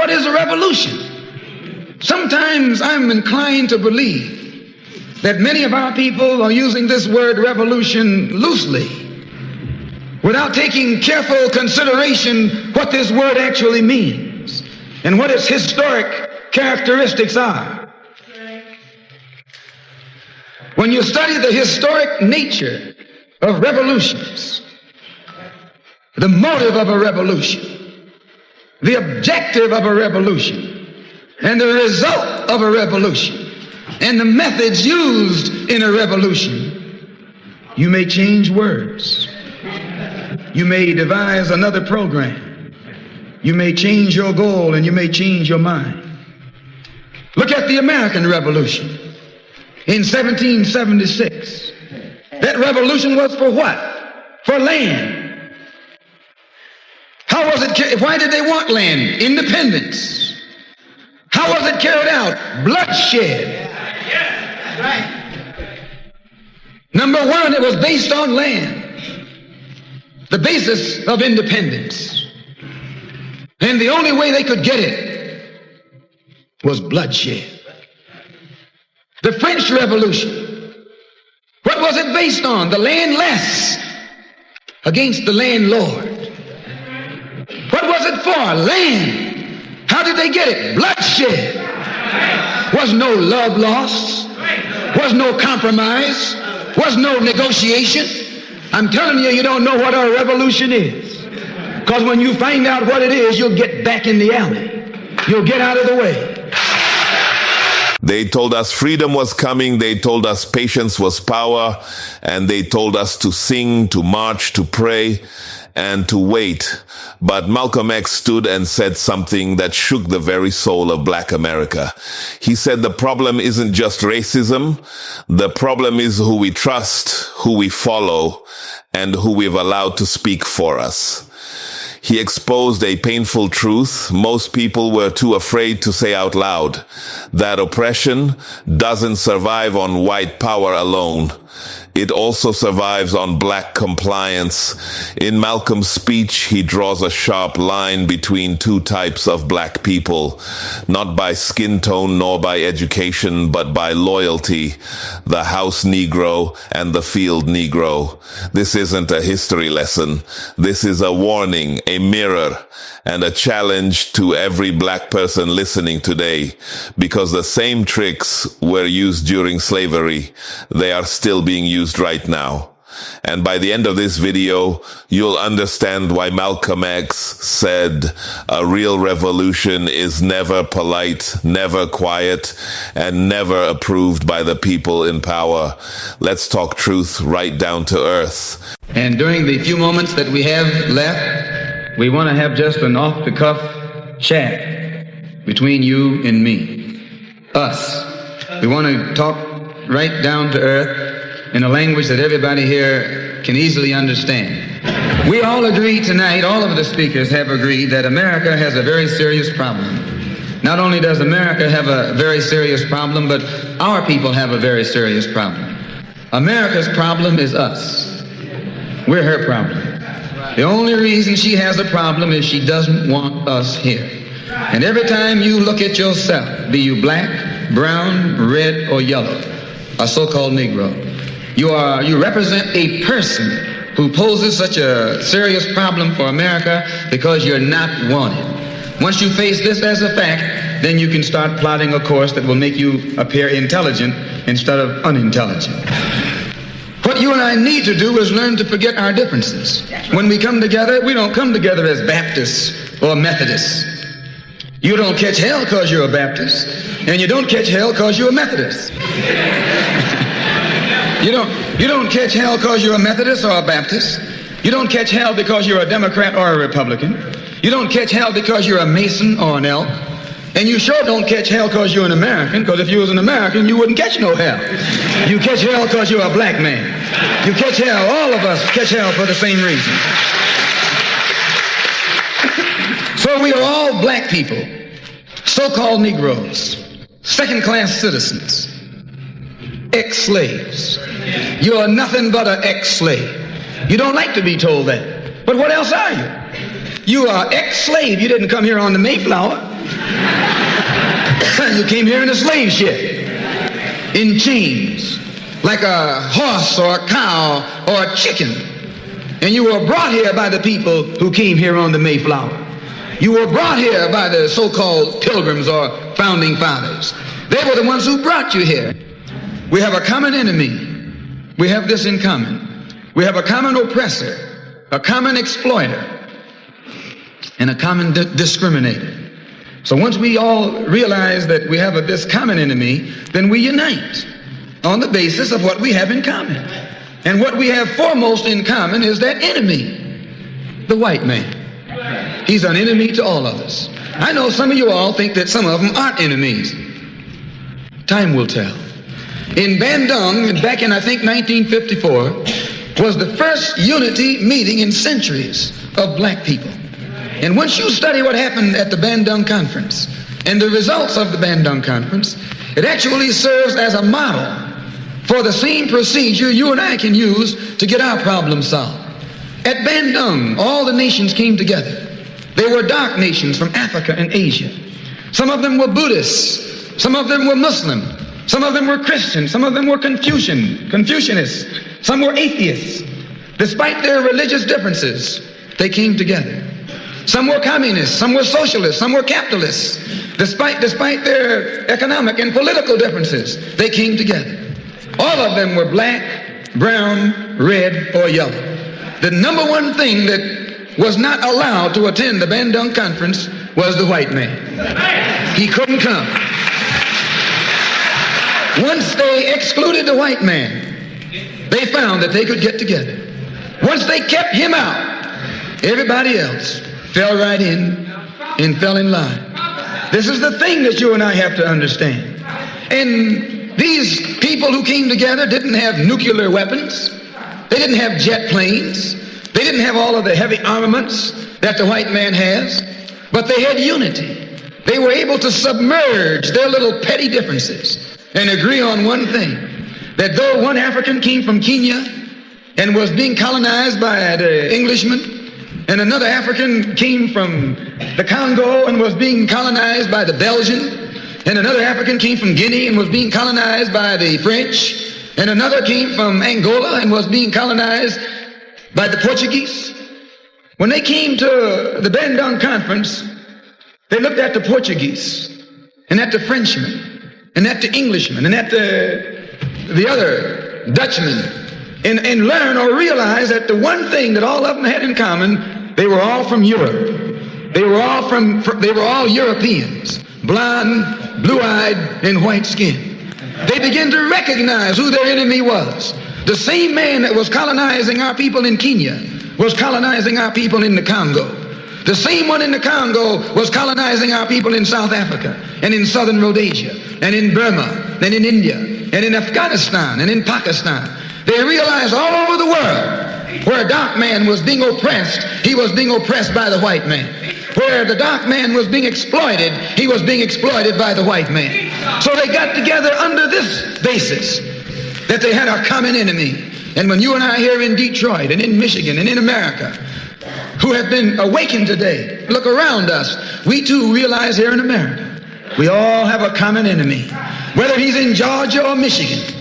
What is a revolution? Sometimes I'm inclined to believe that many of our people are using this word revolution loosely, without taking careful consideration what this word actually means and what its historic characteristics are. When you study the historic nature of revolutions, the motive of a revolution, the objective of a revolution, and the result of a revolution, and the methods used in a revolution, you may change words. You may devise another program. You may change your goal and you may change your mind. Look at the American Revolution in 1776. That revolution was for what? For land. How was it? Why did they want land? Independence. How was it carried out? Bloodshed. Number one, it was based on land. The basis of independence. And the only way they could get it was bloodshed. The French Revolution, what was it based on? The landless against the landlord. What was it for? Land. How did they get it? Bloodshed. Was no love lost. Was no compromise. Was no negotiation. I'm telling you, you don't know what a revolution is. Because when you find out what it is, you'll get back in the alley. You'll get out of the way. They told us freedom was coming. They told us patience was power. And they told us to sing, to march, to pray, and to wait. But Malcolm X stood and said something that shook the very soul of Black America. He said the problem isn't just racism. The problem is who we trust, who we follow, and who we've allowed to speak for us. He exposed a painful truth most people were too afraid to say out loud, that oppression doesn't survive on white power alone. It also survives on black compliance. In Malcolm's speech, he draws a sharp line between two types of black people, not by skin tone nor by education, but by loyalty, the house Negro and the field Negro. This isn't a history lesson. This is a warning, a mirror, and a challenge to every black person listening today, because the same tricks were used during slavery. They are still being used right now. And by the end of this video, you'll understand why Malcolm X said a real revolution is never polite, never quiet, and never approved by the people in power. Let's talk truth right down to earth. And during the few moments that we have left, we want to have just an off-the-cuff chat between you and me, us. We want to talk right down to earth in a language that everybody here can easily understand. We all agree tonight, all of the speakers have agreed that America has a very serious problem. Not only does America have a very serious problem, but our people have a very serious problem. America's problem is us. We're her problem. The only reason she has a problem is she doesn't want us here. And every time you look at yourself, be you black, brown, red, or yellow, a so-called Negro, you represent a person who poses such a serious problem for America because you're not wanted. Once you face this as a fact, then you can start plotting a course that will make you appear intelligent instead of unintelligent. What you and I need to do is learn to forget our differences. When we come together, we don't come together as Baptists or Methodists. You don't catch hell because you're a Baptist, and you don't catch hell because you're a Methodist. You don't catch hell because you're a Methodist or a Baptist. You don't catch hell because you're a Democrat or a Republican. You don't catch hell because you're a Mason or an elk. And you sure don't catch hell because you're an American, because if you was an American, you wouldn't catch no hell. You catch hell because you're a black man. You catch hell, all of us catch hell for the same reason. So we are all black people, so-called Negroes, second-class citizens, ex-slaves. You are nothing but an ex-slave. You don't like to be told that. But what else are you? You are ex-slave. You didn't come here on the Mayflower. You came here in a slave ship, in chains, like a horse or a cow or a chicken. And you were brought here by the people who came here on the Mayflower. You were brought here by the so-called pilgrims or founding fathers. They were the ones who brought you here. We have a common enemy. We have this in common. We have a common oppressor, a common exploiter, and a common discriminator. So once we all realize that we have this common enemy, then we unite on the basis of what we have in common. And what we have foremost in common is that enemy, the white man. He's an enemy to all of us. I know some of you all think that some of them aren't enemies. Time will tell. In Bandung, back in I think 1954, was the first unity meeting in centuries of black people. And once you study what happened at the Bandung Conference and the results of the Bandung Conference, it actually serves as a model for the same procedure you and I can use to get our problems solved. At Bandung, all the nations came together. They were dark nations from Africa and Asia. Some of them were Buddhists. Some of them were Muslim. Some of them were Christian. Some of them were Confucianists. Some were atheists. Despite their religious differences, they came together. Some were communists. Some were socialists. Some were capitalists. Despite their economic and political differences, they came together. All of them were black, brown, red, or yellow. The number one thing that was not allowed to attend the Bandung Conference was the white man. He couldn't come. Once they excluded the white man, they found that they could get together. Once they kept him out, everybody else fell right in and fell in line. This is the thing that you and I have to understand. And these people who came together didn't have nuclear weapons. They didn't have jet planes. They didn't have all of the heavy armaments that the white man has, but they had unity. They were able to submerge their little petty differences and agree on one thing, that though one African came from Kenya and was being colonized by the Englishmen, and another African came from the Congo and was being colonized by the Belgian, and another African came from Guinea and was being colonized by the French, and another came from Angola and was being colonized by the Portuguese. When they came to the Bandung Conference, they looked at the Portuguese and at the Frenchmen and at the Englishmen and at the other Dutchmen and learn or realize that the one thing that all of them had in common, they were all from Europe. They were all Europeans, blonde, blue-eyed, and white-skinned. They began to recognize who their enemy was. The same man that was colonizing our people in Kenya was colonizing our people in the Congo. The same one in the Congo was colonizing our people in South Africa and in southern Rhodesia and in Burma and in India and in Afghanistan and in Pakistan. They realized all over the world where a dark man was being oppressed, he was being oppressed by the white man. Where the dark man was being exploited, he was being exploited by the white man. So they got together under this basis, that they had a common enemy. And when you and I here in Detroit and in Michigan and in America, who have been awakened today, look around us, we too realize here in America, we all have a common enemy. Whether he's in Georgia or Michigan,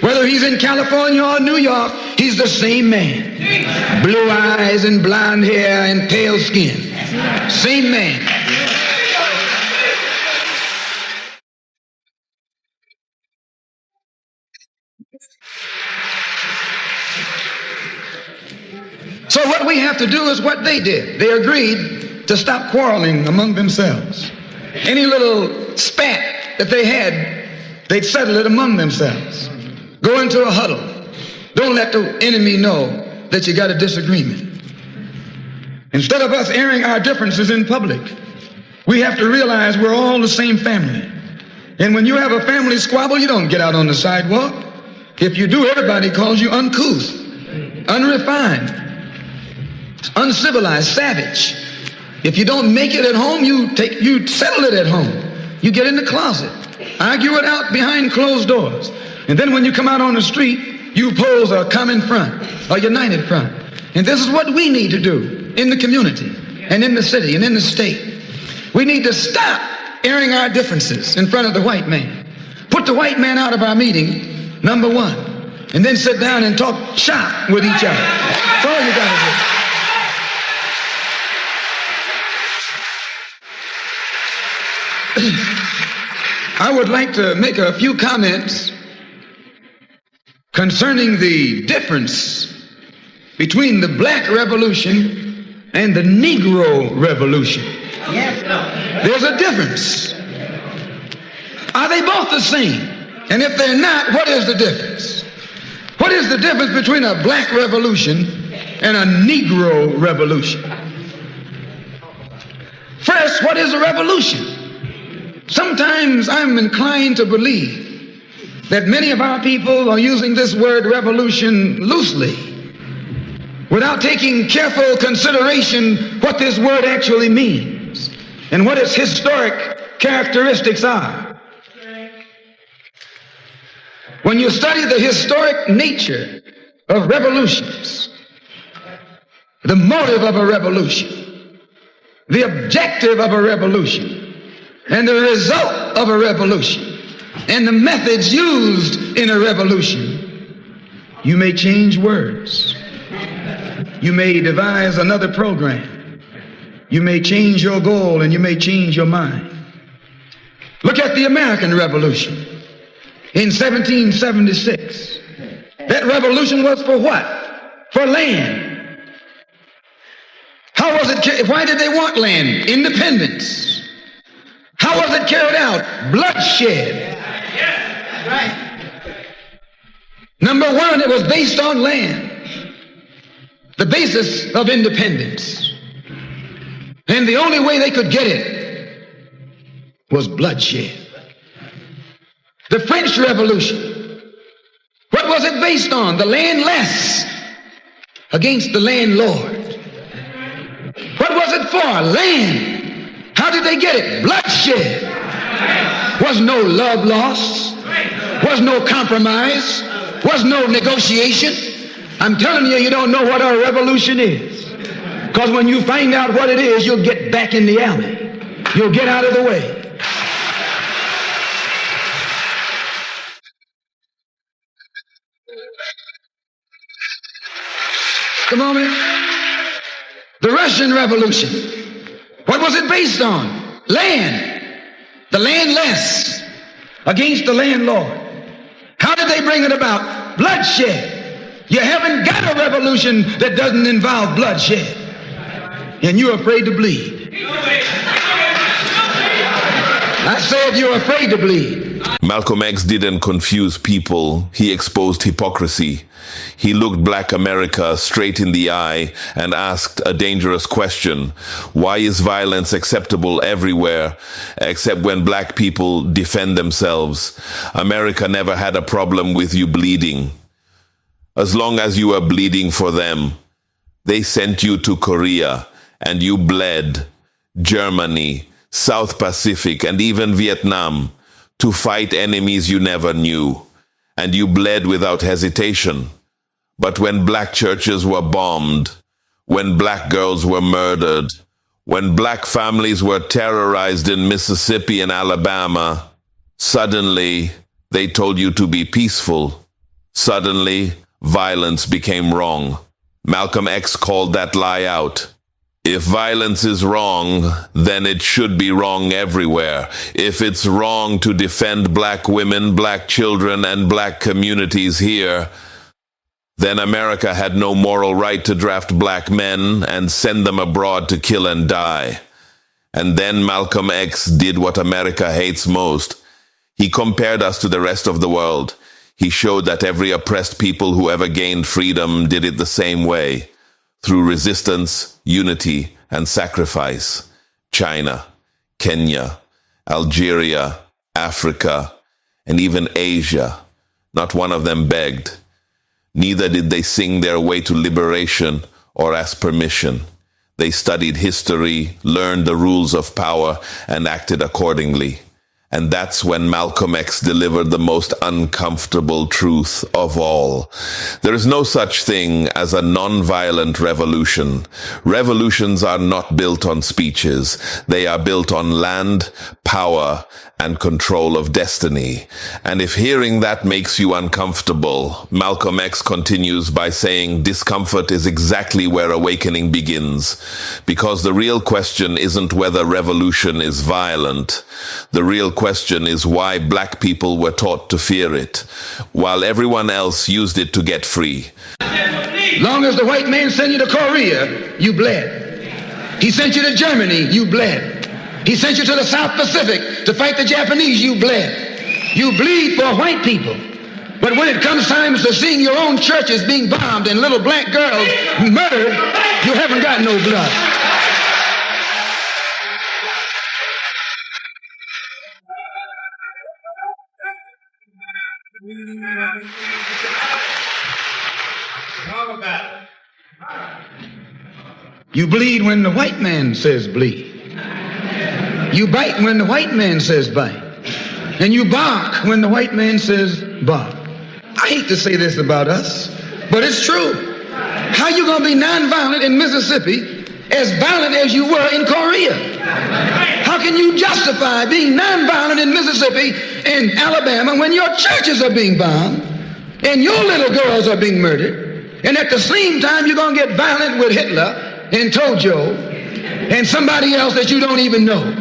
whether he's in California or New York, he's the same man. Blue eyes and blonde hair and pale skin. Same man. So what we have to do is what they did. They agreed to stop quarreling among themselves. Any little spat that they had, they'd settle it among themselves. Go into a huddle. Don't let the enemy know that you got a disagreement. Instead of us airing our differences in public, we have to realize we're all the same family. And when you have a family squabble, you don't get out on the sidewalk. If you do, everybody calls you uncouth, unrefined, uncivilized, savage. If you don't make it at home, you settle it at home. You get in the closet, argue it out behind closed doors. And then when you come out on the street, you pose a common front, a united front. And this is what we need to do in the community and in the city and in the state. We need to stop airing our differences in front of the white man. Put the white man out of our meeting, number one, and then sit down and talk shop with each other. That's all you got to do. I would like to make a few comments concerning the difference between the black revolution and the negro revolution. There's a difference. Are they both the same? And if they're not, what is the difference? What is the difference between a black revolution and a negro revolution? First, what is a revolution? Sometimes I'm inclined to believe that many of our people are using this word revolution loosely, without taking careful consideration what this word actually means and what its historic characteristics are. When you study the historic nature of revolutions, the motive of a revolution, the objective of a revolution, and the result of a revolution, and the methods used in a revolution, you may change words. You may devise another program. You may change your goal and you may change your mind. Look at the American Revolution in 1776. That revolution was for what? For land. How was it? Why did they want land? Independence. How was it carried out? Bloodshed. Right. Number one, it was based on land. The basis of independence. And the only way they could get it was bloodshed. The French Revolution, what was it based on? The landless against the landlord. What was it for? Land. How did they get it? Bloodshed. Was no love lost. Was no compromise. Was no negotiation. I'm telling you, you don't know what a revolution is. Because when you find out what it is, you'll get back in the alley. You'll get out of the way. The moment, the Russian Revolution, what was it based on? Land. The landless against the landlord. How did they bring it about? Bloodshed. You haven't got a revolution that doesn't involve bloodshed. And you're afraid to bleed. I said you're afraid to bleed. Malcolm X didn't confuse people. He exposed hypocrisy. He looked Black America straight in the eye and asked a dangerous question. Why is violence acceptable everywhere except when Black people defend themselves? America never had a problem with you bleeding. As long as you were bleeding for them, they sent you to Korea and you bled, Germany, South Pacific, and even Vietnam to fight enemies you never knew. And you bled without hesitation. But when Black churches were bombed, when Black girls were murdered, when Black families were terrorized in Mississippi and Alabama, suddenly they told you to be peaceful. Suddenly, violence became wrong. Malcolm X called that lie out. If violence is wrong, then it should be wrong everywhere. If it's wrong to defend Black women, Black children, and Black communities here, then America had no moral right to draft Black men and send them abroad to kill and die. And then Malcolm X did what America hates most. He compared us to the rest of the world. He showed that every oppressed people who ever gained freedom did it the same way, through resistance, unity, and sacrifice. China, Kenya, Algeria, Africa, and even Asia. Not one of them begged. Neither did they sing their way to liberation or ask permission. They studied history, learned the rules of power, and acted accordingly. And that's when Malcolm X delivered the most uncomfortable truth of all. There is no such thing as a non-violent revolution. Revolutions are not built on speeches. They are built on land, power, and control of destiny. And if hearing that makes you uncomfortable, Malcolm X continues by saying discomfort is exactly where awakening begins. Because the real question isn't whether revolution is violent. The real question is why black people were taught to fear it, while everyone else used it to get free. Long as the white man sent you to Korea, you bled. He sent you to Germany, you bled. He sent you to the South Pacific to fight the Japanese, you bled. You bleed for white people. But when it comes time to seeing your own churches being bombed and little black girls murdered, you haven't got no blood. You bleed when the white man says bleed. You bite when the white man says bite. And you bark when the white man says bark. I hate to say this about us, but it's true. How you gonna be nonviolent in Mississippi as violent as you were in Korea? How can you justify being nonviolent in Mississippi and Alabama when your churches are being bombed and your little girls are being murdered, and at the same time you're gonna get violent with Hitler and Tojo and somebody else that you don't even know?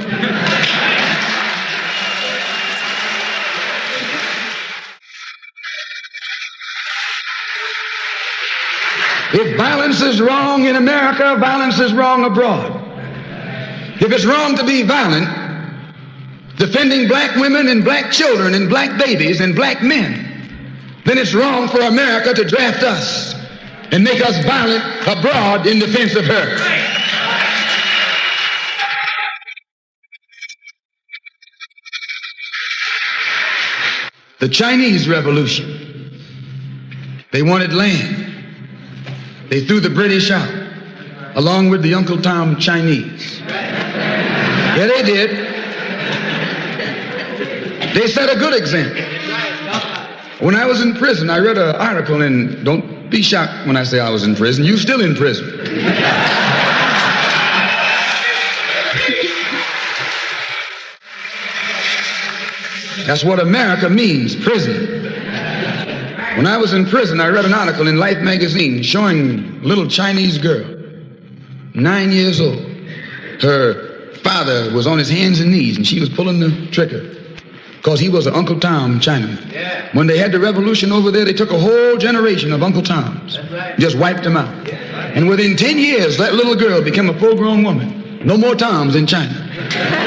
If violence is wrong in America, violence is wrong abroad. If it's wrong to be violent, defending black women and black children and black babies and black men, then it's wrong for America to draft us and make us violent abroad in defense of her. The Chinese Revolution, they wanted land. They threw the British out, along with the Uncle Tom Chinese. Yeah, they did. They set a good example. When I was in prison, I read an article, and don't be shocked when I say I was in prison. You're still in prison. That's what America means, prison. When I was in prison, I read an article in Life magazine showing a little Chinese girl, 9 years old. Her father was on his hands and knees, and she was pulling the trigger because he was an Uncle Tom Chinaman. Yeah. When they had the revolution over there, they took a whole generation of Uncle Toms, just wiped them out. And within 10 years, that little girl became a full-grown woman. No more Toms in China.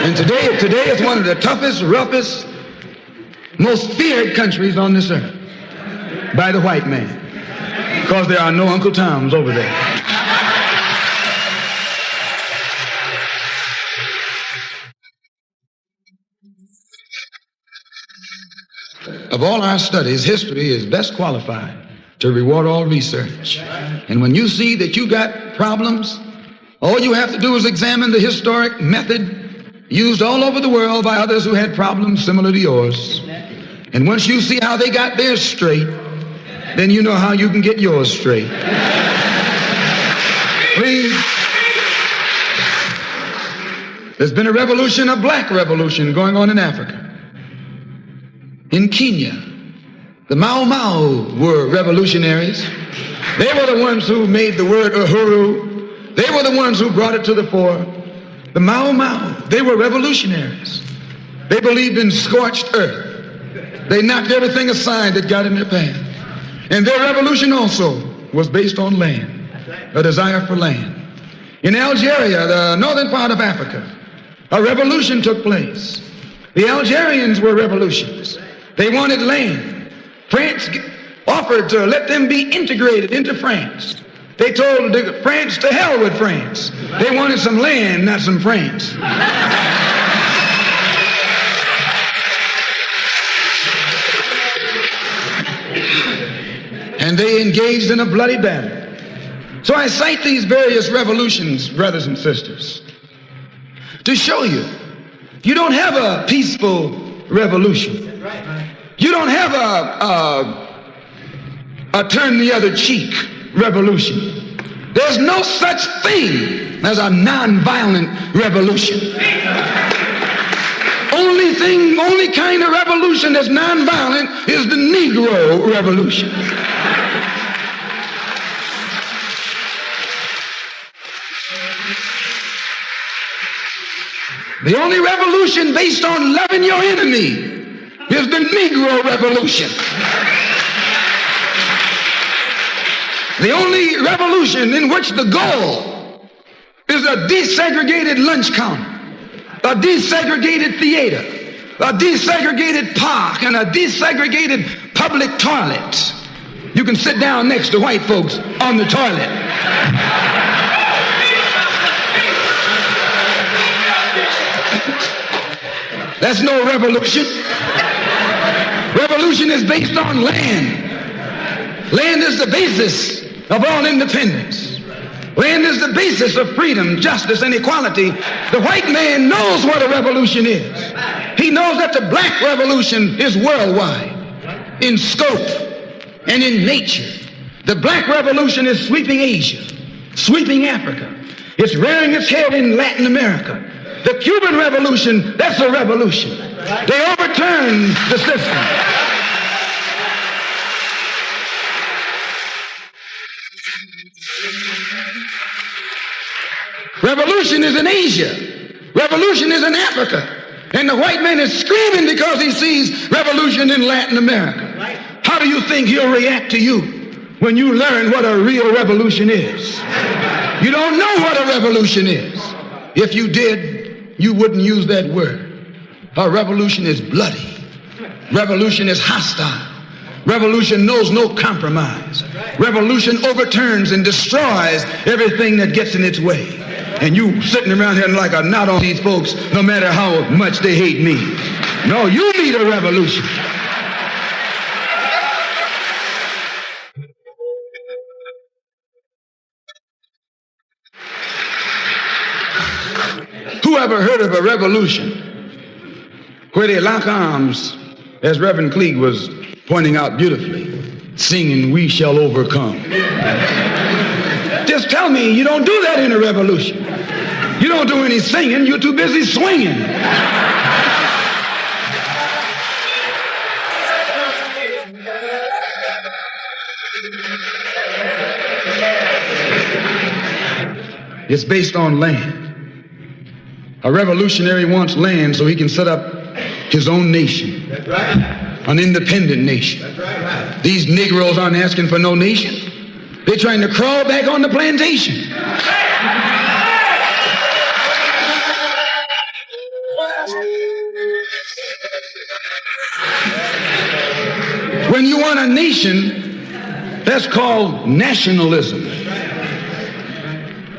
And today it's one of the toughest, roughest, most feared countries on this earth by the white man, because there are no Uncle Toms over there. Of all our studies, history is best qualified to reward all research. And when you see that you got problems, all you have to do is examine the historic method used all over the world by others who had problems similar to yours. And once you see how they got theirs straight, then you know how you can get yours straight. Please. There's been a revolution, a black revolution going on in Africa. In Kenya, the Mau Mau were revolutionaries. They were the ones who made the word uhuru. They were the ones who brought it to the fore. The Mau Mau, they were revolutionaries. They believed in scorched earth. They knocked everything aside that got in their path. And their revolution also was based on land, a desire for land. In Algeria, the northern part of Africa, a revolution took place. The Algerians were revolutionists. They wanted land. France offered to let them be integrated into France. They told France to hell with France. They wanted some land, not some France. And they engaged in a bloody battle. So I cite these various revolutions, brothers and sisters, to show you, you don't have a peaceful revolution. You don't have a turn the other cheek revolution. There's no such thing as a nonviolent revolution. Only kind of revolution that's nonviolent is the Negro revolution. The only revolution based on loving your enemy is the Negro revolution. The only revolution in which the goal is a desegregated lunch counter, a desegregated theater, a desegregated park, and a desegregated public toilet. You can sit down next to white folks on the toilet. That's no revolution. Revolution is based on land. Land is the basis of all independence. Land is the basis of freedom, justice, and equality. The white man knows what a revolution is. He knows that the black revolution is worldwide in scope and in nature. The black revolution is sweeping Asia, sweeping Africa. It's rearing its head in Latin America. The Cuban Revolution, that's a revolution. They overturned the system. Revolution is in Asia. Revolution is in Africa. And the white man is screaming because he sees revolution in Latin America. How do you think he'll react to you when you learn what a real revolution is? You don't know what a revolution is. If you did, you wouldn't use that word. A revolution is bloody. Revolution is hostile. Revolution knows no compromise. Revolution overturns and destroys everything that gets in its way. And you sitting around here like a knot on these folks, no matter how much they hate me. No, you need a revolution. Who ever heard of a revolution where they lock arms, as Reverend Cleage was pointing out beautifully, singing, "We shall overcome"? Just tell me you don't do that in a revolution. You don't do any singing, you're too busy swinging. It's based on land. A revolutionary wants land so he can set up his own nation. That's right. An independent nation. That's right. These Negroes aren't asking for no nation. They're trying to crawl back on the plantation. When you want a nation, that's called nationalism.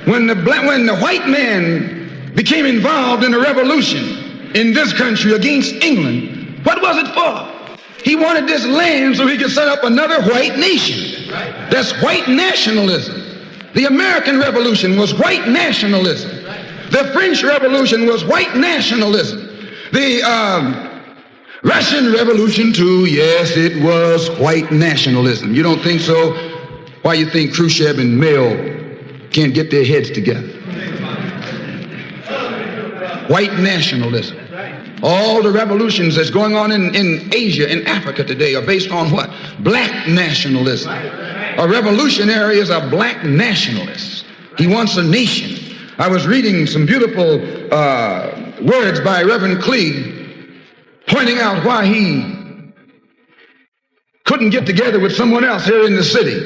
When the white man became involved in a revolution in this country against England, what was it for? He wanted this land so he could set up another white nation. That's white nationalism. The American Revolution was white nationalism. The French Revolution was white nationalism. The Russian Revolution too, yes, it was white nationalism. You don't think so? Why you think Khrushchev and Mao can't get their heads together? White nationalism. All the revolutions that's going on in Asia and Africa today are based on what? Black nationalism. A revolutionary is a black nationalist. He wants a nation. I was reading some beautiful words by Reverend Cleage pointing out why he couldn't get together with someone else here in the city.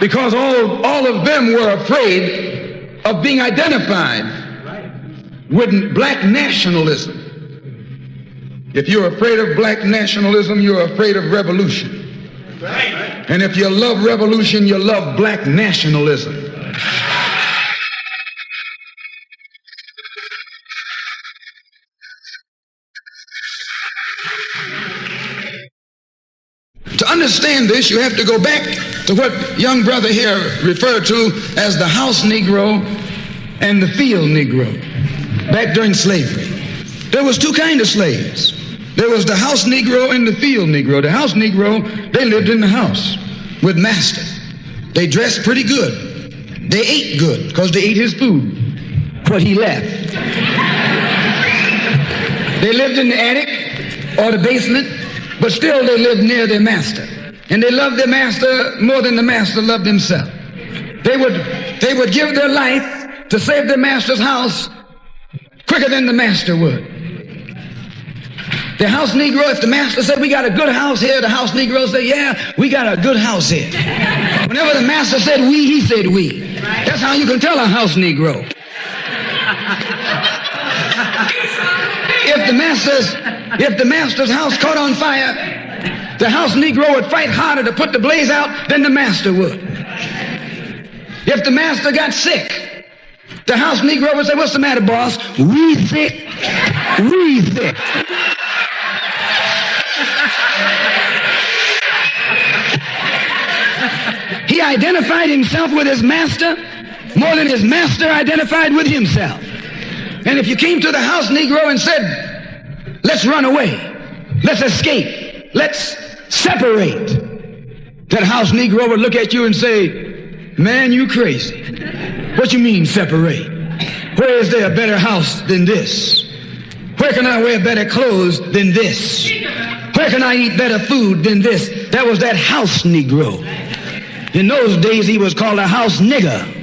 Because all of them were afraid of being identified with black nationalism. If you're afraid of black nationalism, you're afraid of revolution. And if you love revolution, you love black nationalism. To understand understand this, you have to go back to what young brother here referred to as the house Negro and the field Negro. Back during slavery, there was two kinds of slaves. There was the house Negro and the field Negro. The house Negro, they lived in the house with master. They dressed pretty good. They ate good because they ate his food, what he left. They lived in the attic or the basement, but still they lived near their master. And they loved their master more than the master loved himself. They would give their life to save their master's house quicker than the master would. The house Negro, if the master said, we got a good house here, the house Negro said, yeah, we got a good house here. Whenever the master said we, he said we. That's how you can tell a house Negro. If the master's house caught on fire, the house Negro would fight harder to put the blaze out than the master would. If the master got sick, the house Negro would say, what's the matter, boss? We sick. We sick. He identified himself with his master more than his master identified with himself. And if you came to the house Negro and said, let's run away, let's escape, let's separate, that house Negro would look at you and say, man, you crazy. What you mean separate? Where is there a better house than this? Where can I wear better clothes than this? Where can I eat better food than this? That was that house Negro. In those days, he was called a house nigger.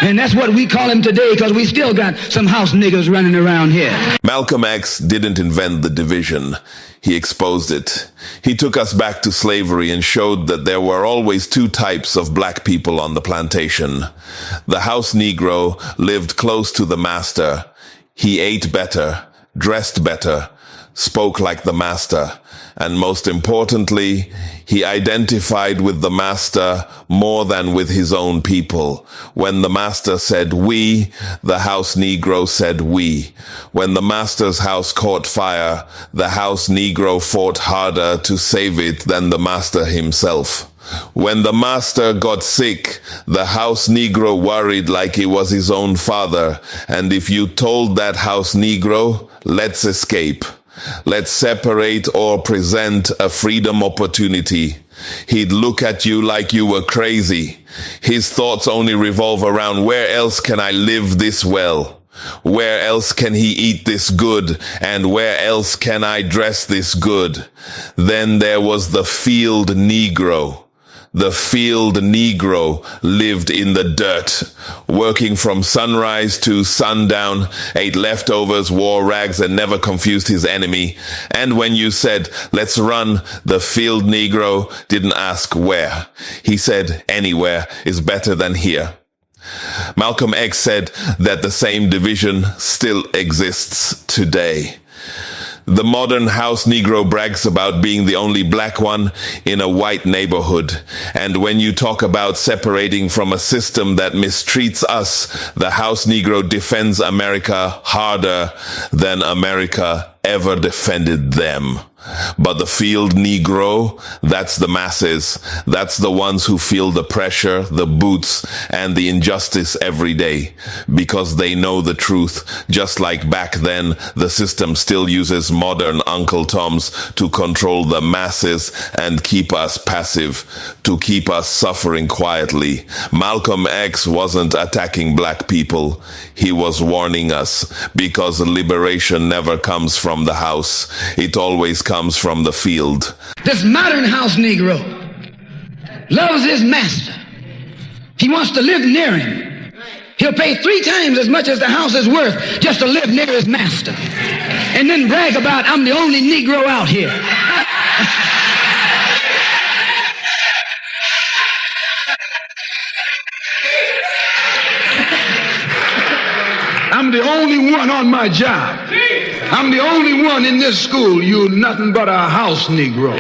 And that's what we call him today, because we still got some house niggers running around here. Malcolm X didn't invent the division. He exposed it. He took us back to slavery and showed that there were always two types of black people on the plantation. The house Negro lived close to the master. He ate better, dressed better, spoke like the master, and most importantly, he identified with the master more than with his own people. When the master said we, the house Negro said we. When the master's house caught fire, the house Negro fought harder to save it than the master himself. When the master got sick, the house Negro worried like he was his own father. And if you told that house Negro, let's escape, let's separate or present a freedom opportunity, he'd look at you like you were crazy. His thoughts only revolve around, where else can I live this well? Where else can he eat this good? And where else can I dress this good? Then there was the field Negro. The field Negro lived in the dirt, working from sunrise to sundown, ate leftovers, wore rags, and never confused his enemy. And when you said, let's run, the field Negro didn't ask where. He said, anywhere is better than here. Malcolm X said that the same division still exists today. The modern house Negro brags about being the only black one in a white neighborhood. And when you talk about separating from a system that mistreats us, the house Negro defends America harder than America ever defended them. But the field Negro, that's the masses. That's the ones who feel the pressure, the boots, and the injustice every day. Because they know the truth. Just like back then, the system still uses modern Uncle Toms to control the masses and keep us passive, to keep us suffering quietly. Malcolm X wasn't attacking black people. He was warning us, because liberation never comes from the house. It always comes from the field. This modern house Negro loves his master. He wants to live near him. He'll pay 3 times as much as the house is worth just to live near his master. And then brag about, I'm the only Negro out here. I'm the only one on my job. I'm the only one in this school. You're nothing but a house Negro.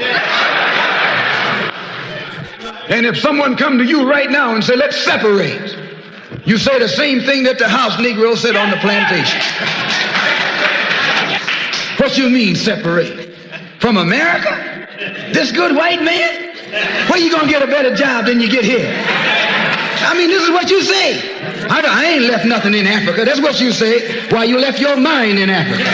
And if someone come to you right now and say, let's separate, you say the same thing that the house Negro said on the plantation. What you mean separate? From America? This good white man? Where you gonna get a better job than you get here? I mean, this is what you say. I ain't left nothing in Africa. That's what you say. Why, you left your mind in Africa.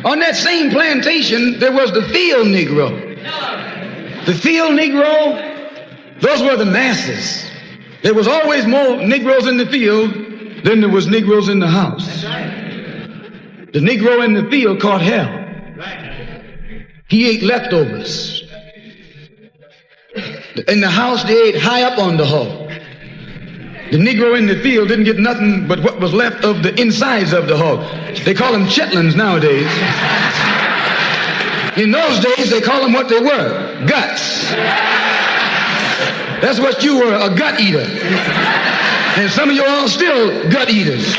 On that same plantation, there was the field Negro. The field Negro, those were the masses. There was always more Negroes in the field than there was Negroes in the house. The Negro in the field caught hell. He ate leftovers. In the house, they ate high up on the hog. The Negro in the field didn't get nothing but what was left of the insides of the hog. They call them chitlins nowadays. In those days, they call them what they were, guts. That's what you were, a gut eater. And some of you all still gut eaters.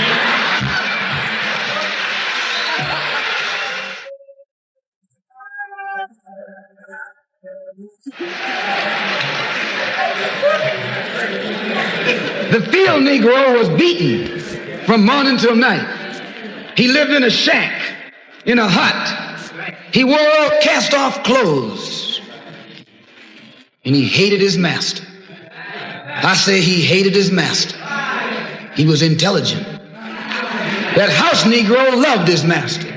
The field Negro was beaten from morning till night. He lived in a shack, in a hut. He wore cast-off clothes. And he hated his master. I say he hated his master. He was intelligent. That house Negro loved his master.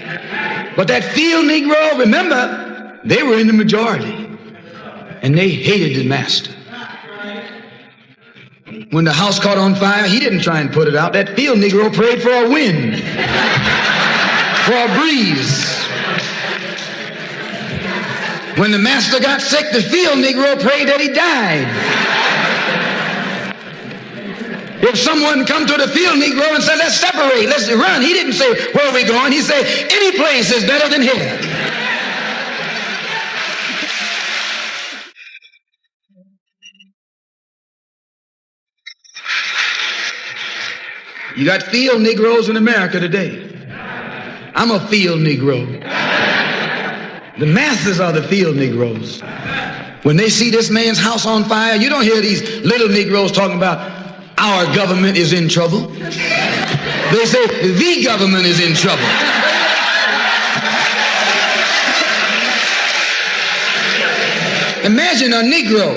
But that field Negro, remember, they were in the majority. And they hated the master. When the house caught on fire, he didn't try and put it out. That field Negro prayed for a wind, for a breeze. When the master got sick, the field Negro prayed that he died. If someone come to the field Negro and said, let's separate, let's run, he didn't say, where are we going? He said, any place is better than here. You got field Negroes in America today. I'm a field Negro. The masses are the field Negroes. When they see this man's house on fire, you don't hear these little Negroes talking about our government is in trouble. They say the government is in trouble. Imagine a Negro,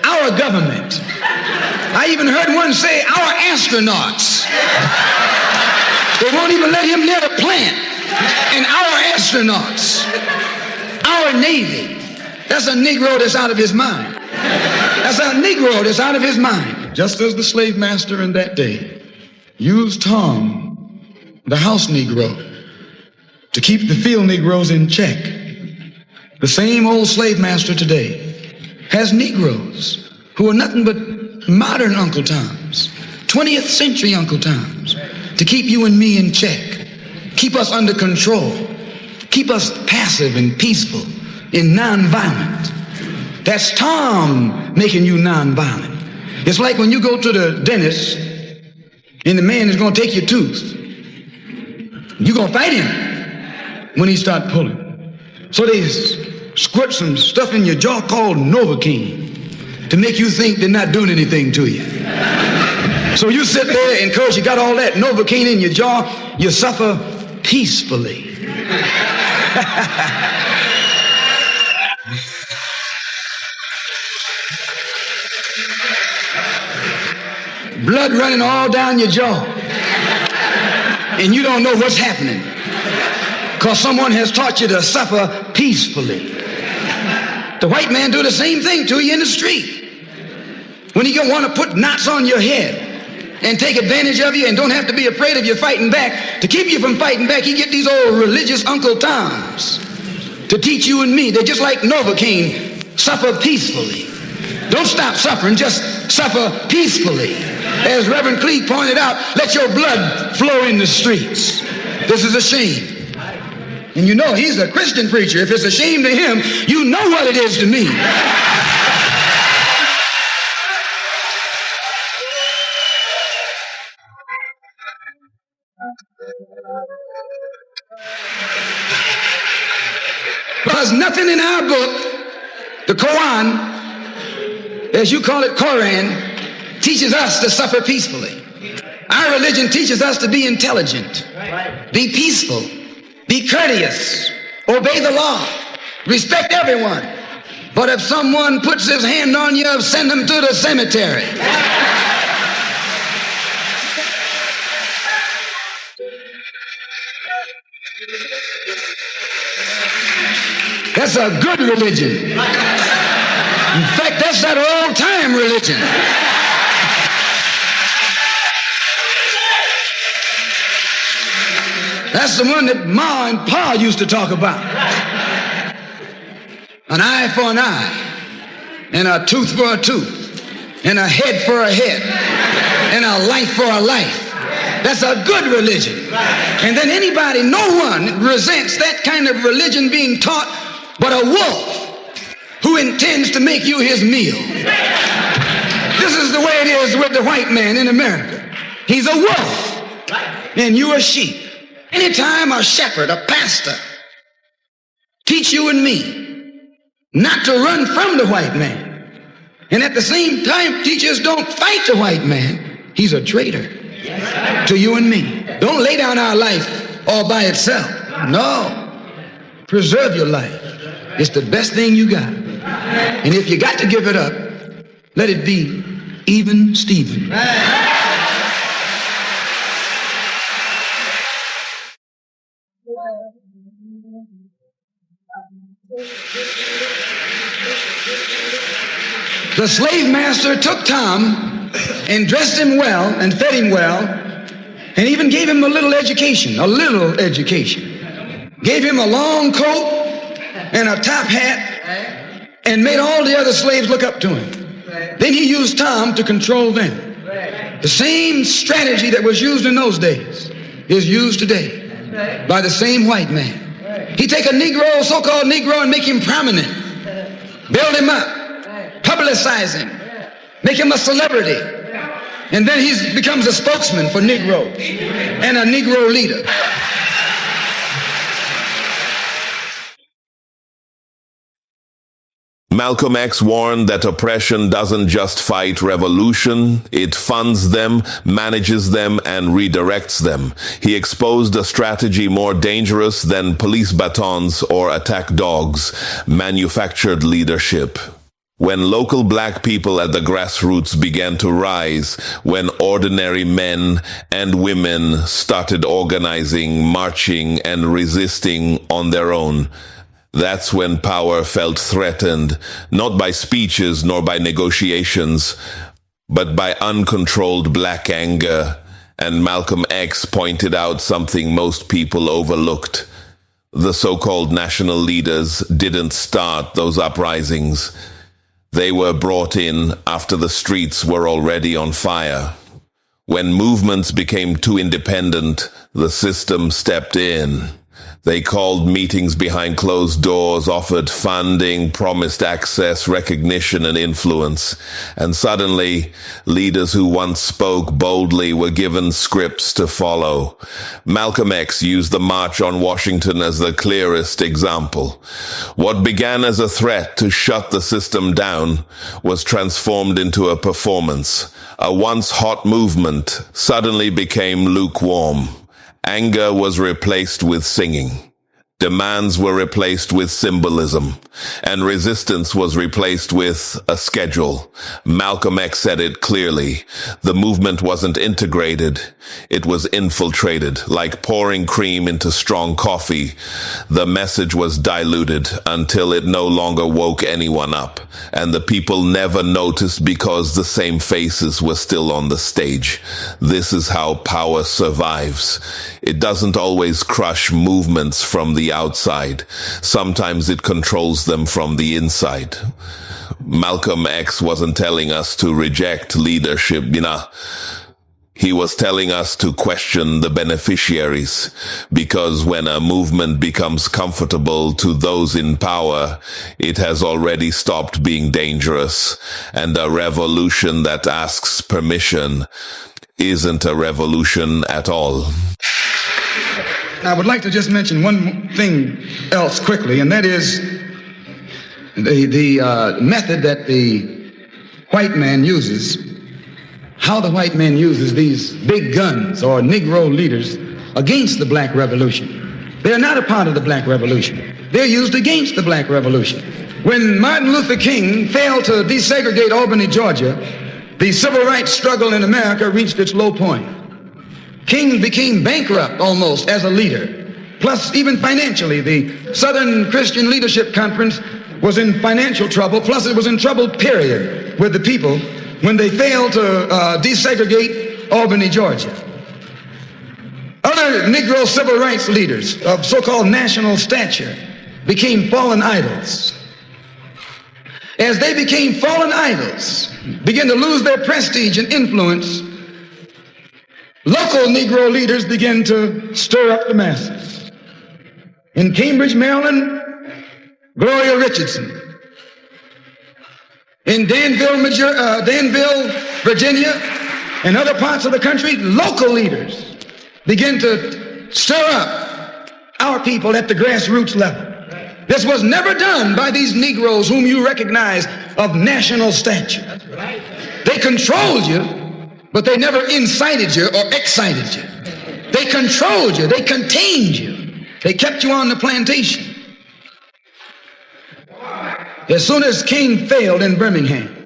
our government. I even heard one say, our astronauts. They won't even let him near the plant. And our astronauts, our Navy, that's a Negro that's out of his mind. That's a Negro that's out of his mind. Just as the slave master in that day used Tom, the house Negro, to keep the field Negroes in check, the same old slave master today has Negroes who are nothing but modern Uncle Toms, 20th century Uncle Toms, to keep you and me in check, keep us under control, keep us passive and peaceful and nonviolent. That's Tom making you nonviolent. It's like when you go to the dentist and the man is going to take your tooth. You're going to fight him when he starts pulling. So they squirt some stuff in your jaw called Novocaine to make you think they're not doing anything to you. So you sit there and because you got all that Novocaine in your jaw, you suffer peacefully. Blood running all down your jaw. And you don't know what's happening because someone has taught you to suffer peacefully. The white man do the same thing to you in the street. When he want to put knots on your head and take advantage of you and don't have to be afraid of you fighting back, to keep you from fighting back, he get these old religious Uncle Toms to teach you and me. They're just like Novocaine, suffer peacefully. Don't stop suffering, just suffer peacefully. As Reverend Cleek pointed out, let your blood flow in the streets. This is a shame. And you know he's a Christian preacher. If it's a shame to him, you know what it is to me. Because nothing in our book, the Quran, as you call it, Koran, teaches us to suffer peacefully. Our religion teaches us to be intelligent, be peaceful, be courteous, obey the law, respect everyone. But if someone puts his hand on you, send them to the cemetery. That's a good religion. In fact, that's that old-time religion. That's the one that Ma and Pa used to talk about. An eye for an eye, and a tooth for a tooth, and a head for a head, and a life for a life. That's a good religion. And then anybody, no one resents that kind of religion being taught but a wolf who intends to make you his meal. This is the way it is with the white man in America. He's a wolf, and you a sheep. Anytime a shepherd, a pastor, teach you and me not to run from the white man, and at the same time teachers don't fight the white man, he's a traitor to you and me. Don't lay down our life all by itself. No. Preserve your life. It's the best thing you got. And if you got to give it up, let it be even Stephen. The slave master took Tom and dressed him well and fed him well and even gave him a little education. Gave him a long coat and a top hat and made all the other slaves look up to him. Then he used Tom to control them. The same strategy that was used in those days is used today by the same white man. He take a Negro, so-called Negro, and make him prominent, build him up, publicize him, make him a celebrity, and then he becomes a spokesman for Negroes and a Negro leader. Malcolm X warned that oppression doesn't just fight revolution, it funds them, manages them, and redirects them. He exposed a strategy more dangerous than police batons or attack dogs: manufactured leadership. When local black people at the grassroots began to rise, when ordinary men and women started organizing, marching, and resisting on their own, that's when power felt threatened, not by speeches nor by negotiations, but by uncontrolled black anger. And Malcolm X pointed out something most people overlooked. The so-called national leaders didn't start those uprisings. They were brought in after the streets were already on fire. When movements became too independent, the system stepped in. They called meetings behind closed doors, offered funding, promised access, recognition, and influence. And suddenly, leaders who once spoke boldly were given scripts to follow. Malcolm X used the March on Washington as the clearest example. What began as a threat to shut the system down was transformed into a performance. A once hot movement suddenly became lukewarm. Anger was replaced with singing. Demands were replaced with symbolism, and resistance was replaced with a schedule. Malcolm X said it clearly. The movement wasn't integrated. It was infiltrated, like pouring cream into strong coffee. The message was diluted until it no longer woke anyone up, and the people never noticed because the same faces were still on the stage. This is how power survives. It doesn't always crush movements from the outside. Sometimes it controls them from the inside. Malcolm X wasn't telling us to reject leadership, He was telling us to question the beneficiaries, because when a movement becomes comfortable to those in power, it has already stopped being dangerous, and a revolution that asks permission isn't a revolution at all. I would like to just mention one thing else quickly, and that is the method that the white man uses how the white man uses these big guns or Negro leaders against the black revolution. They're not a part of the black revolution. They're used against the black revolution. When Martin Luther King failed to desegregate Albany, Georgia, the civil rights struggle in America reached its low point. King became bankrupt almost as a leader. Plus, even financially, the Southern Christian Leadership Conference was in financial trouble. Plus, it was in trouble, period, with the people when they failed to desegregate Albany, Georgia. Other Negro civil rights leaders of so-called national stature became fallen idols. As they became fallen idols, began to lose their prestige and influence, local Negro leaders began to stir up the masses. In Cambridge, Maryland, Gloria Richardson. In Danville, Virginia, and other parts of the country, local leaders began to stir up our people at the grassroots level. This was never done by these Negroes whom you recognize of national stature. They controlled you, but they never incited you or excited you. They controlled you. They contained you. They kept you on the plantation. As soon as King failed in Birmingham,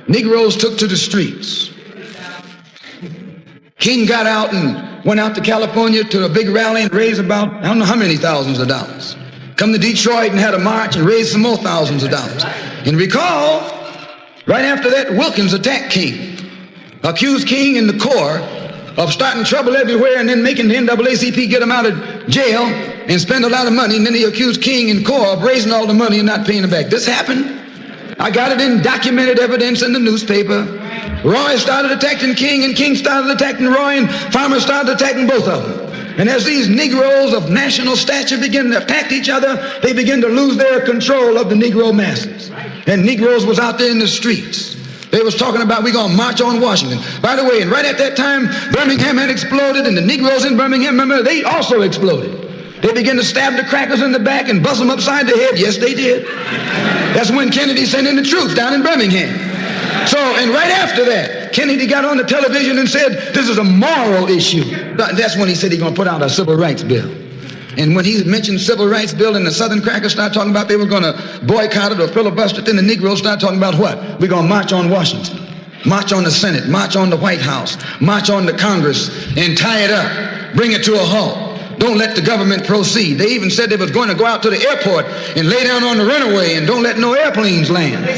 Negroes took to the streets. King got out and went out to California to a big rally and raised about, I don't know how many thousands of dollars. Come to Detroit and had a march and raised some more thousands of dollars. And recall, right after that, Wilkins attacked King, accused King and the Corps of starting trouble everywhere and then making the NAACP get him out of jail and spend a lot of money. And then he accused King and Corps of raising all the money and not paying it back. This happened. I got it in documented evidence in the newspaper. Roy started attacking King, and King started attacking Roy, and Farmer started attacking both of them. And as these Negroes of national stature begin to attack each other, they begin to lose their control of the Negro masses. And Negroes was out there in the streets. They was talking about, we're going to march on Washington. By the way, and right at that time, Birmingham had exploded, and the Negroes in Birmingham, remember, they also exploded. They began to stab the crackers in the back and bust them upside the head. Yes, they did. That's when Kennedy sent in the troops down in Birmingham. So, and right after that, Kennedy got on the television and said, this is a moral issue. That's when he said he's going to put out a civil rights bill. And when he mentioned civil rights bill and the Southern crackers started talking about they were going to boycott it or filibuster it, then the Negroes started talking about what? We're going to march on Washington, march on the Senate, march on the White House, march on the Congress, and tie it up, bring it to a halt. Don't let the government proceed. They even said they was going to go out to the airport and lay down on the runway and don't let no airplanes land.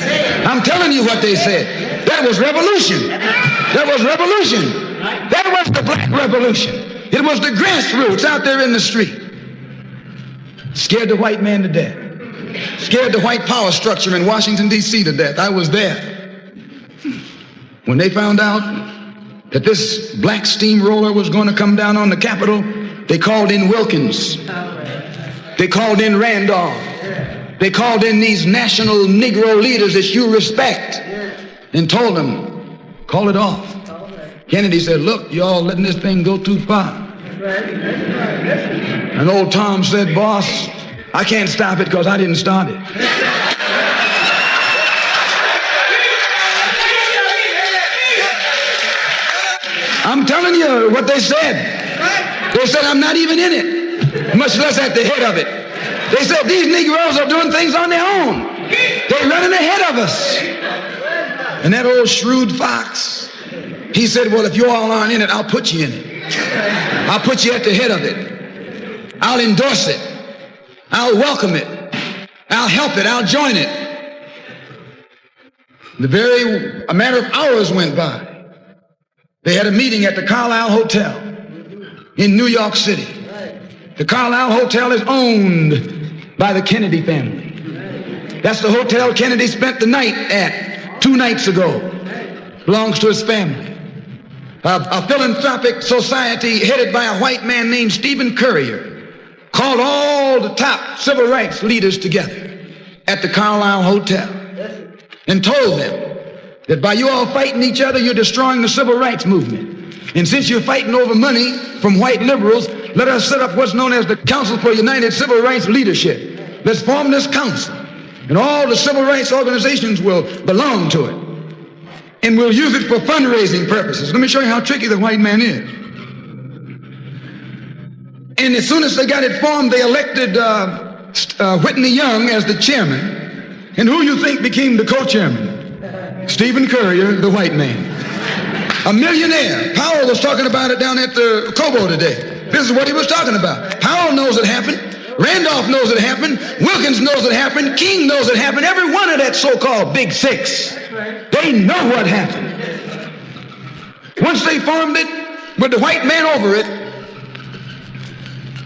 I'm telling you what they said. That was revolution. That was revolution. That was the black revolution. It was the grassroots out there in the street. Scared the white man to death. Scared the white power structure in Washington, D.C. to death. I was there. When they found out that this black steamroller was going to come down on the Capitol, they called in Wilkins. They called in Randolph. They called in these national Negro leaders that you respect and told them, call it off. Kennedy said, look, y'all letting this thing go too far. And old Tom said, boss, I can't stop it because I didn't start it. I'm telling you what they said. They said, I'm not even in it, much less at the head of it. They said, these Negroes are doing things on their own. They're running ahead of us. And that old shrewd fox, he said, well, if you all aren't in it, I'll put you in it. I'll put you at the head of it. I'll endorse it. I'll welcome it. I'll help it. I'll join it. A matter of hours went by. They had a meeting at the Carlisle Hotel in New York City. The Carlisle Hotel is owned by the Kennedy family. That's the hotel Kennedy spent the night at 2 nights ago. Belongs to his family. A philanthropic society headed by a white man named Stephen Currier called all the top civil rights leaders together at the Carlisle Hotel and told them that by you all fighting each other, you're destroying the civil rights movement. And since you're fighting over money from white liberals, let us set up what's known as the Council for United Civil Rights Leadership. Let's form this council, and all the civil rights organizations will belong to it. and will use it for fundraising purposes. Let me show you how tricky the white man is. And as soon as they got it formed, they elected Whitney Young as the chairman. And who you think became the co-chairman? Stephen Currier, the white man. A millionaire. Powell was talking about it down at the Cobo today. This is what he was talking about. Powell knows it happened. Randolph knows it happened. Wilkins knows it happened. King knows it happened. Every one of that so-called Big Six. They know what happened. Once they formed it, with the white man over it,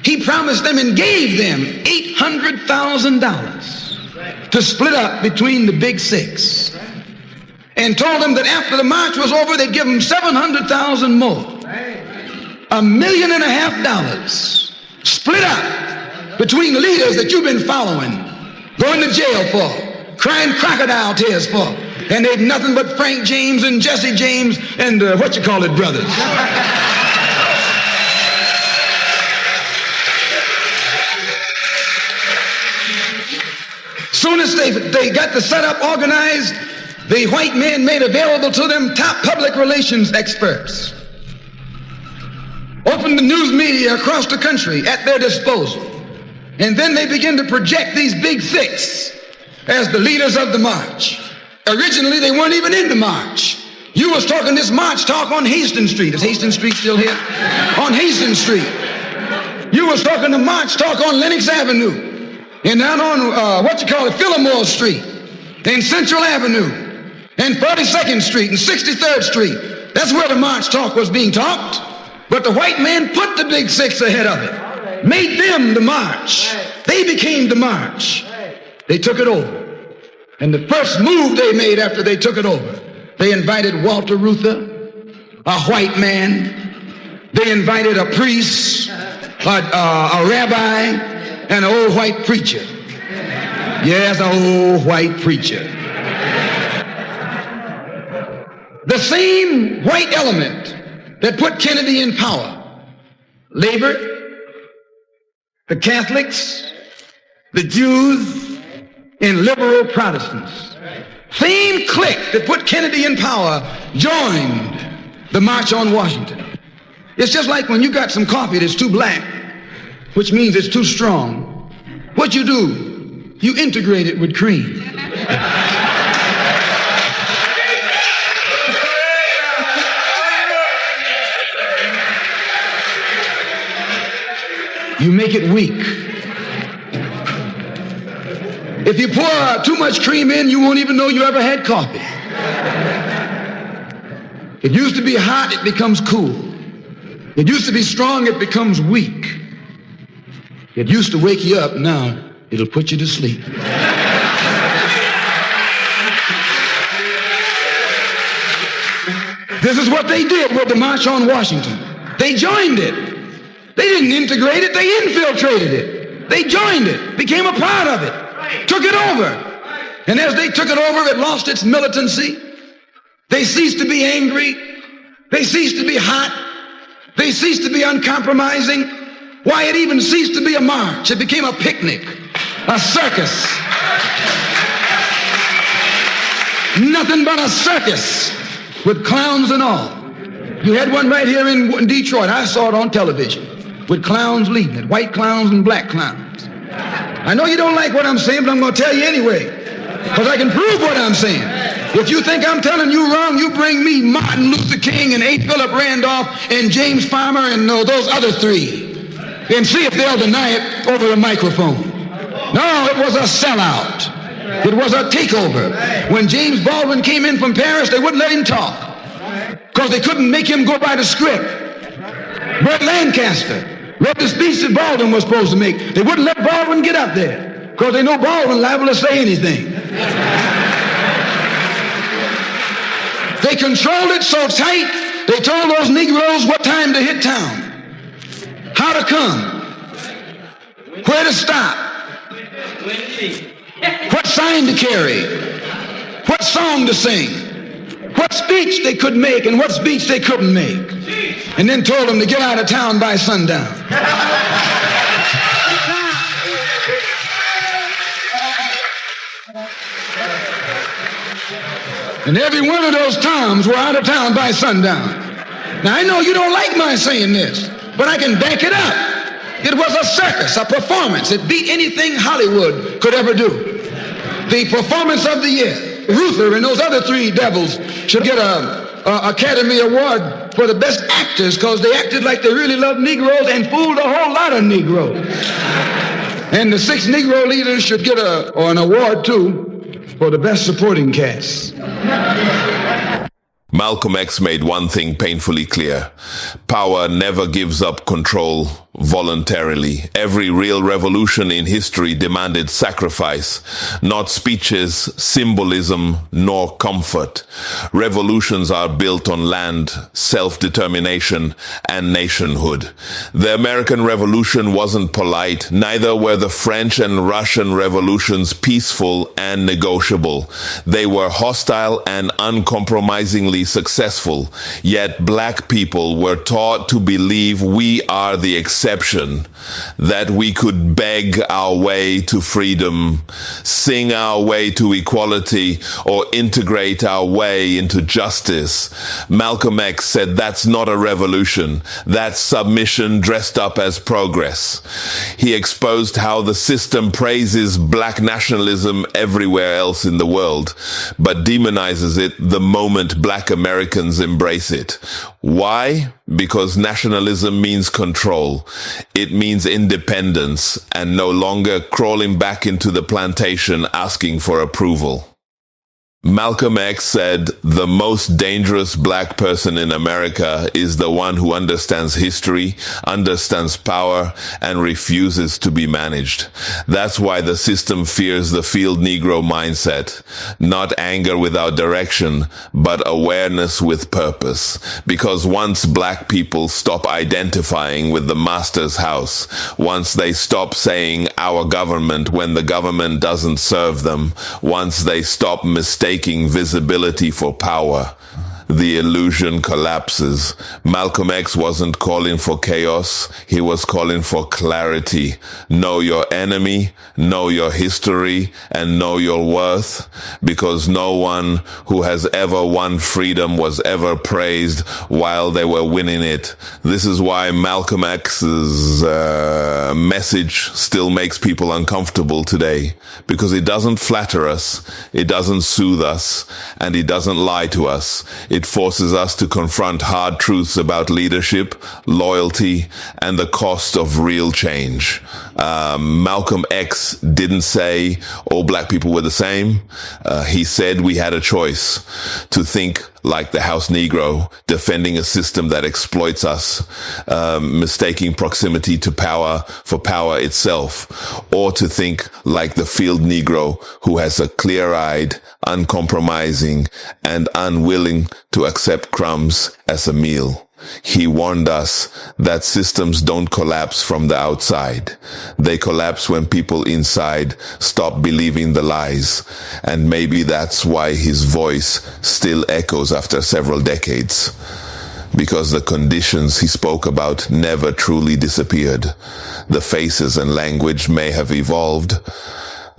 he promised them and gave them $800,000 to split up between the Big Six, and told them that after the march was over, they'd give them $700,000 more. $1.5 million split up between leaders that you've been following, going to jail for, crying crocodile tears for, and they've nothing but Frank James and Jesse James and brothers. Soon as they got the setup organized, the white men made available to them top public relations experts, opened the news media across the country at their disposal, and then they began to project these Big Six as the leaders of the march. Originally, they weren't even in the march. You was talking this march talk on Hastings Street. Is Hastings Street still here? On Hastings Street. You was talking the march talk on Lenox Avenue, and down on Fillmore Street, and Central Avenue, and 42nd Street, and 63rd Street. That's where the march talk was being talked. But the white man put the Big Six ahead of it, made them the march. They became the march. They took it over. And the first move they made after they took it over, they invited Walter Reuther, a white man. They invited a priest, a rabbi, and an old white preacher. Yes, an old white preacher. The same white element that put Kennedy in power. Labor, the Catholics, the Jews, and liberal Protestants. Same clique that put Kennedy in power joined the March on Washington. It's just like when you got some coffee that's too black, which means it's too strong. What you do? You integrate it with cream. You make it weak. If you pour too much cream in, you won't even know you ever had coffee. It used to be hot, it becomes cool. It used to be strong, it becomes weak. It used to wake you up, now it'll put you to sleep. This is what they did with the March on Washington. They joined it. They didn't integrate it, they infiltrated it. They joined it, became a part of it, took it over. And as they took it over, it lost its militancy. They ceased to be angry. They ceased to be hot. They ceased to be uncompromising. Why, it even ceased to be a march. It became a picnic, a circus. Nothing but a circus with clowns and all. You had one right here in Detroit. I saw it on television with clowns leading it, white clowns and black clowns. I know you don't like what I'm saying, but I'm going to tell you anyway, because I can prove what I'm saying. If you think I'm telling you wrong, you bring me Martin Luther King and A. Philip Randolph and James Farmer and those other three, and see if they'll deny it over the microphone. No, it was a sellout. It was a takeover. When James Baldwin came in from Paris, they wouldn't let him talk because they couldn't make him go by the script. Burt Lancaster read the speech that Baldwin was supposed to make. They wouldn't let Baldwin get up there because they know Baldwin liable to say anything. They controlled it so tight, they told those Negroes what time to hit town, how to come, where to stop, what sign to carry, what song to sing, what speech they could make and what speech they couldn't make, and then told them to get out of town by sundown. And every one of those Toms were out of town by sundown. Now, I know you don't like my saying this, but I can back it up. It was a circus, a performance. It beat anything Hollywood could ever do. The performance of the year. Ruther and those other three devils should get a Academy Award for the best actors because they acted like they really loved Negroes and fooled a whole lot of Negroes. And the 6 Negro leaders should get an award too for the best supporting cast. Malcolm X made one thing painfully clear. Power never gives up control voluntarily. Every real revolution in history demanded sacrifice, not speeches, symbolism, nor comfort. Revolutions are built on land, self-determination, and nationhood. The American Revolution wasn't polite, neither were the French and Russian revolutions peaceful and negotiable. They were hostile and uncompromisingly successful, yet black people were taught to believe we are the exception, that we could beg our way to freedom, sing our way to equality, or integrate our way into justice. Malcolm X said that's not a revolution, that's submission dressed up as progress. He exposed how the system praises black nationalism everywhere else in the world, but demonizes it the moment black Americans embrace it. Why? Because nationalism means control. It means independence and no longer crawling back into the plantation asking for approval. Malcolm X said, the most dangerous black person in America is the one who understands history, understands power, and refuses to be managed. That's why the system fears the field Negro mindset. Not anger without direction, but awareness with purpose. Because once black people stop identifying with the master's house, once they stop saying our government when the government doesn't serve them, once they stop mistaking visibility for power, the illusion collapses. Malcolm X wasn't calling for chaos. He was calling for clarity. Know your enemy, know your history, and know your worth, because no one who has ever won freedom was ever praised while they were winning it. This is why Malcolm X's message still makes people uncomfortable today, because it doesn't flatter us, it doesn't soothe us, and it doesn't lie to us. It forces us to confront hard truths about leadership, loyalty, and the cost of real change. Malcolm X didn't say all black people were the same. He said we had a choice to think like the House Negro, defending a system that exploits us, mistaking proximity to power for power itself, or to think like the field Negro, who has a clear-eyed, uncompromising, and unwilling to accept crumbs as a meal. He warned us that systems don't collapse from the outside. They collapse when people inside stop believing the lies. And maybe that's why his voice still echoes after several decades. Because the conditions he spoke about never truly disappeared. The faces and language may have evolved,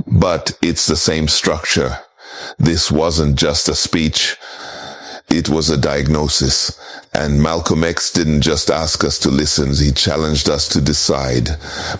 but it's the same structure. This wasn't just a speech. It was a diagnosis. And Malcolm X didn't just ask us to listen, he challenged us to decide.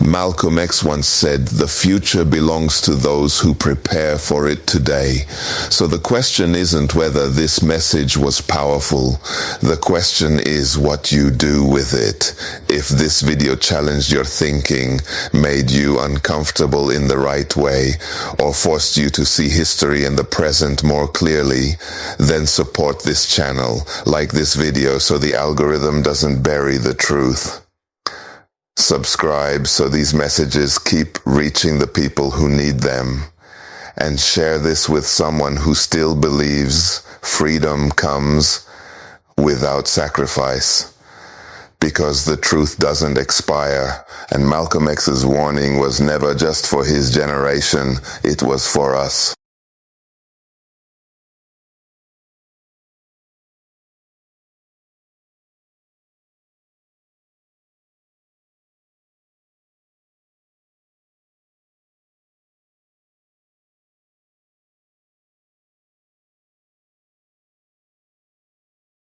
Malcolm X once said, the future belongs to those who prepare for it today. So the question isn't whether this message was powerful. The question is what you do with it. If this video challenged your thinking, made you uncomfortable in the right way, or forced you to see history and the present more clearly, then support this channel, like this video, so the algorithm doesn't bury the truth. Subscribe so these messages keep reaching the people who need them. And share this with someone who still believes freedom comes without sacrifice. Because the truth doesn't expire. And Malcolm X's warning was never just for his generation, it was for us.